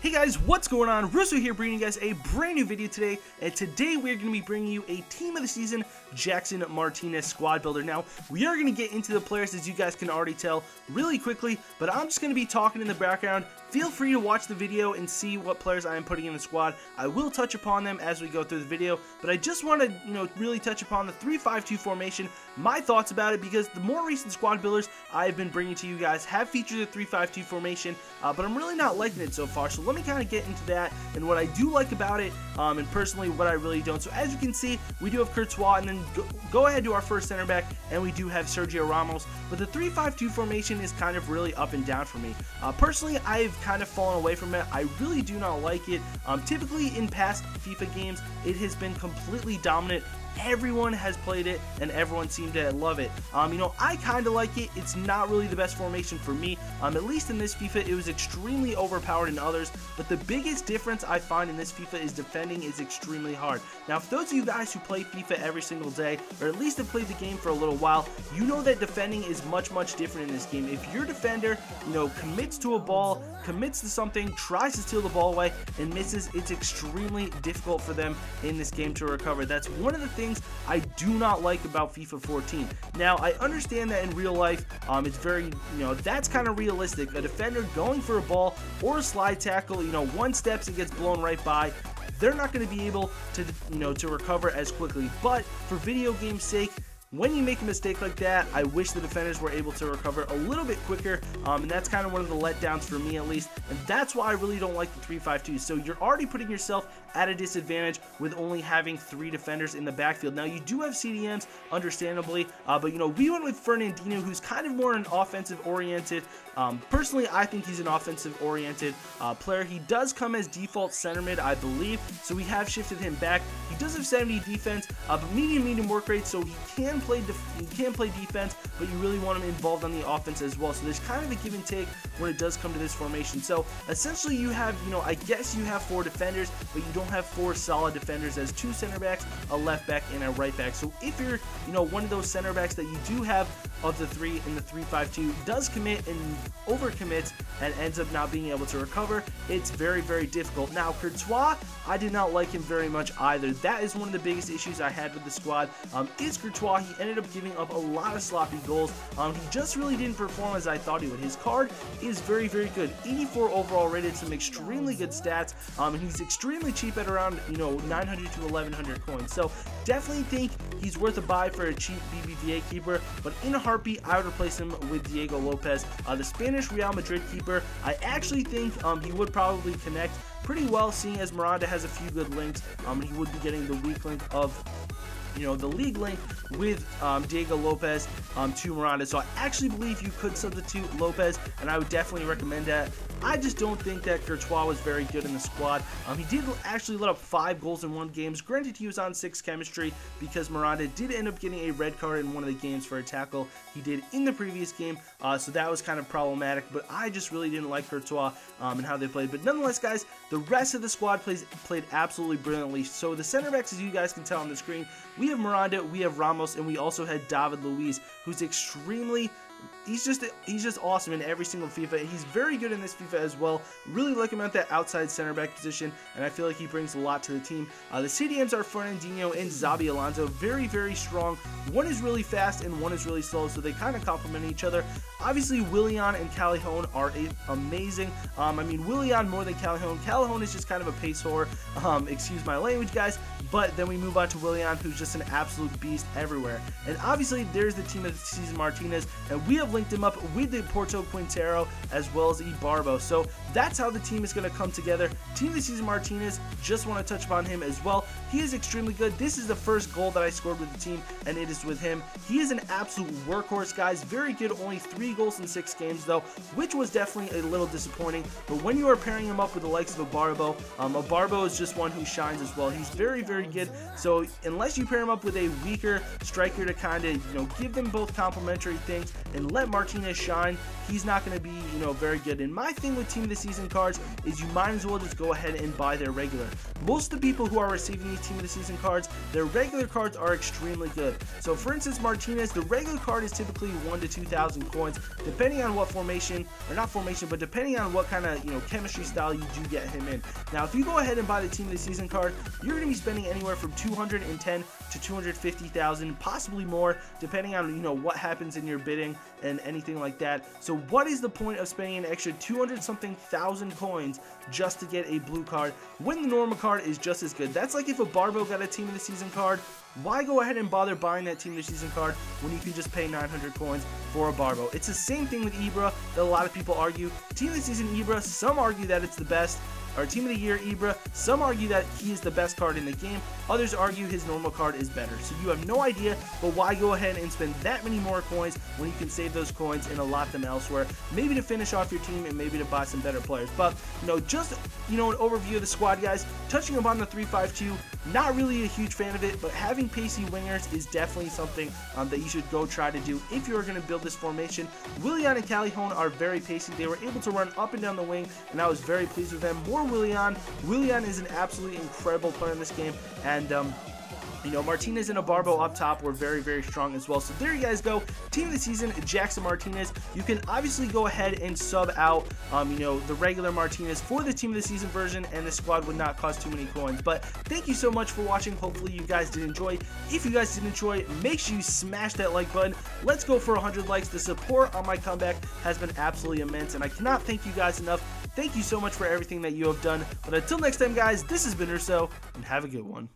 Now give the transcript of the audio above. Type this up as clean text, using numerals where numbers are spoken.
Hey guys, what's going on? Russo here bringing you guys a brand new video today, and today we're going to be bringing you a Team of the Season Jackson Martinez squad builder. Now, we are going to get into the players, as you guys can already tell, really quickly, but I'm just going to be talking in the background. Feel free to watch the video and see what players I am putting in the squad. I will touch upon them as we go through the video, but I just want to, really touch upon the 3-5-2 formation, my thoughts about it, because the more recent squad builders I've been bringing to you guys have featured the 3-5-2 formation, but I'm really not liking it so far, so let me kind of get into that and what I do like about it, and personally what I really don't. So as you can see, we do have Courtois, and then go ahead to our first center back, and we do have Sergio Ramos, but the 3-5-2 formation is kind of really up and down for me. Personally, I've kind of fallen away from it. I really do not like it. Typically in past FIFA games, it has been completely dominant. Everyone has played it and everyone seemed to love it. I kind of like it. It's not really the best formation for me. At least in this FIFA, it was extremely overpowered in others, but the biggest difference I find in this FIFA is defending is extremely hard. Now, for those of you guys who play FIFA every single day, or at least have played the game for a little while, you know that defending is much different in this game. If your defender, commits to a ball, commits to something, tries to steal the ball away, and misses, it's extremely difficult for them in this game to recover. That's one of the things I do not like about FIFA 14. Now, I understand that in real life, it's very, that's kind of realistic. A defender going for a ball or a slide tackle, one steps and gets blown right by. They're not going to be able to, to recover as quickly. But for video game's sake, when you make a mistake like that, I wish the defenders were able to recover a little bit quicker, and that's kind of one of the letdowns for me at least, and that's why I really don't like the 3-5-2. So you're already putting yourself at a disadvantage with only having 3 defenders in the backfield. Now, you do have CDMs, understandably, but we went with Fernandinho, who's kind of more an offensive-oriented. Personally, I think he's an offensive-oriented player. He does come as default center mid, I believe, so we have shifted him back. He does have 70 defense, but medium work rate, so he can play defense, but you really want him involved on the offense as well. So there's kind of a give and take when it does come to this formation. So essentially you have, I guess you have 4 defenders, but you don't have 4 solid defenders, as 2 center backs, a left back, and a right back. So if you're, one of those center backs that you do have of the 3 in the 3-5-2 does commit and overcommits and ends up not being able to recover, it's very difficult. Now, Courtois, I did not like him very much either. That is one of the biggest issues I had with the squad, is Courtois. He ended up giving up a lot of sloppy goals. He just really didn't perform as I thought he would. His card is very good. 84 overall rated, some extremely good stats, and he's extremely cheap at around 900 to 1100 coins. So definitely think he's worth a buy for a cheap BBVA keeper, but in a heartbeat I would replace him with Diego Lopez, the Spanish Real Madrid keeper. I actually think he would probably connect pretty well, seeing as Miranda has a few good links, and he would be getting the weak link of the league link with Diego Lopez to Miranda. So I actually believe you could substitute Lopez, and I would definitely recommend that. I just don't think that Courtois was very good in the squad. He did actually let up 5 goals in 1 game. Granted, he was on 6 chemistry because Miranda did end up getting a red card in one of the games for a tackle he did in the previous game, so that was kind of problematic, but I just really didn't like Courtois and how they played. But nonetheless, guys, the rest of the squad played absolutely brilliantly. So the center backs, as you guys can tell on the screen, we have Miranda, we have Ramos, and we also had David Luiz, who's extremely... He's just awesome in every single FIFA. He's very good in this FIFA as well. Really like him at that outside center back position, and I feel like he brings a lot to the team. The CDMs are Fernandinho and Xabi Alonso. Very strong. One is really fast and one is really slow, so they kind of complement each other. Obviously, Willian and Callejon are amazing. Willian more than Callejon. Callejon is just kind of a pace whore. Excuse my language, guys. But then we move on to Willian, who's just an absolute beast everywhere. And obviously, there's the Team of the Season Martinez, and we have linked him up with the Porto Quintero as well as Ibarbo. So that's how the team is going to come together. Team of the Season Martinez, just want to touch upon him as well. He is extremely good. This is the first goal that I scored with the team, and it is with him. He is an absolute workhorse, guys. Very good. Only 3 goals in 6 games, though, which was definitely a little disappointing. But when you are pairing him up with the likes of Ibarbo, Ibarbo is just one who shines as well. He's very good. So unless you pair him up with a weaker striker to kind of, give them both complementary things and let let Martinez shine, he's not going to be, you know, very good. And my thing with Team of the Season cards is you might as well just go ahead and buy their regular. Most of the people who are receiving these Team of the Season cards, their regular cards are extremely good. So for instance, Martinez, the regular card is typically 1,000 to 2,000 coins, depending on what formation, or not formation, but depending on what kind of, you know, chemistry style you do get him in. Now, if you go ahead and buy the Team of the Season card, you're going to be spending anywhere from 210 to 250,000, possibly more, depending on, you know, what happens in your bidding and anything like that. So what is the point of spending an extra 200 something thousand coins just to get a blue card when the normal card is just as good? That's like if a Barbo got a Team of the Season card. Why go ahead and bother buying that Team of the Season card when you can just pay 900 coins for a Barbo? It's the same thing with Ibra that a lot of people argue. Team of the Season Ibra, some argue that it's the best. Or Team of the Year Ibra, some argue that he is the best card in the game, others argue his normal card is better. So you have no idea, but why go ahead and spend that many more coins when you can save those coins and allot them elsewhere, maybe to finish off your team and maybe to buy some better players. But, you know, just, you know, an overview of the squad, guys. Touching upon the 3-5-2, not really a huge fan of it, but having pacey wingers is definitely something that you should go try to do if you're going to build this formation. Willian and Callejon are very pacey. They were able to run up and down the wing, and I was very pleased with them. More Willian. Willian is an absolutely incredible player in this game, and you know, Martinez and a Barbo up top were very, very strong as well. So there you guys go. Team of the Season, Jackson Martinez. You can obviously go ahead and sub out, you know, the regular Martinez for the Team of the Season version, and the squad would not cost too many coins. But thank you so much for watching. Hopefully you guys did enjoy. If you guys did enjoy, make sure you smash that like button. Let's go for 100 likes. The support on my comeback has been absolutely immense, and I cannot thank you guys enough. Thank you so much for everything that you have done. But until next time, guys, this has been Urso, and have a good one.